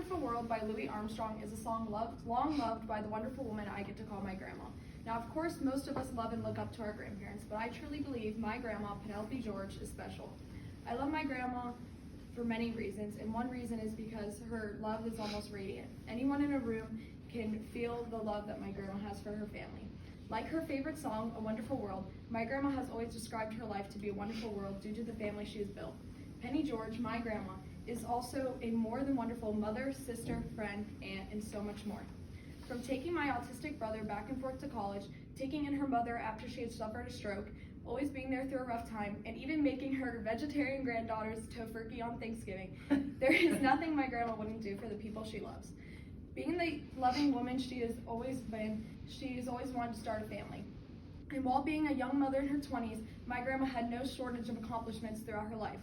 Wonderful World by Louis Armstrong is a song long loved by the wonderful woman I get to call my grandma. Now, of course, most of us love and look up to our grandparents, but I truly believe my grandma, Penelope George, is special. I love my grandma for many reasons, and one reason is because her love is almost radiant. Anyone in a room can feel the love that my grandma has for her family. Like her favorite song, A Wonderful World, my grandma has always described her life to be a wonderful world due to the family she has built. Penny George, my grandma, is also a more than wonderful mother, sister, friend, aunt, and so much more. From taking my autistic brother back and forth to college, taking in her mother after she had suffered a stroke, always being there through a rough time, and even making her vegetarian granddaughter's tofurkey on Thanksgiving, there is nothing my grandma wouldn't do for the people she loves. Being the loving woman she has always been, she has always wanted to start a family. And while being a young mother in her 20s, my grandma had no shortage of accomplishments throughout her life.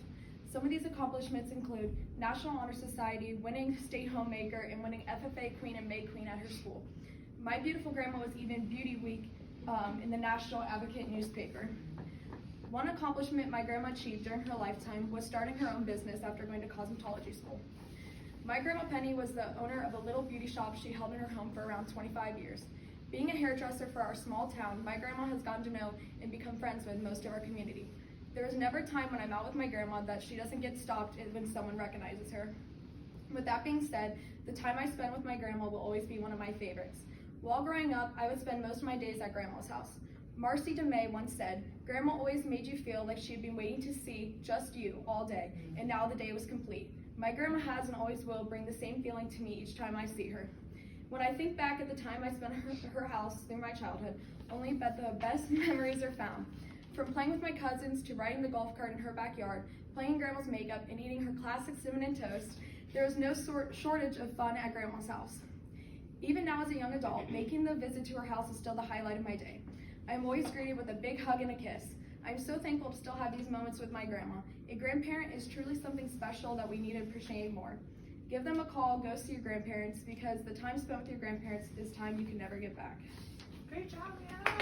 Some of these accomplishments include National Honor Society, winning State Homemaker, and winning FFA Queen and May Queen at her school. My beautiful grandma was even Beauty Week in the National Advocate newspaper. One accomplishment my grandma achieved during her lifetime was starting her own business after going to cosmetology school. My grandma Penny was the owner of a little beauty shop she held in her home for around 25 years. Being a hairdresser for our small town, my grandma has gotten to know and become friends with most of our community. There is never a time when I'm out with my grandma that she doesn't get stopped when someone recognizes her. With that being said, the time I spend with my grandma will always be one of my favorites. While growing up, I would spend most of my days at grandma's house. Marcy DeMay once said, "Grandma always made you feel like she had been waiting to see just you all day, and now the day was complete." My grandma has and always will bring the same feeling to me each time I see her. When I think back at the time I spent at her house through my childhood, only but the best memories are found. From playing with my cousins to riding the golf cart in her backyard, playing in grandma's makeup, and eating her classic cinnamon toast, there was no shortage of fun at grandma's house. Even now as a young adult, making the visit to her house is still the highlight of my day. I am always greeted with a big hug and a kiss. I am so thankful to still have these moments with my grandma. A grandparent is truly something special that we need to appreciate more. Give them a call, go see your grandparents, because the time spent with your grandparents is time you can never get back. Great job, Anna.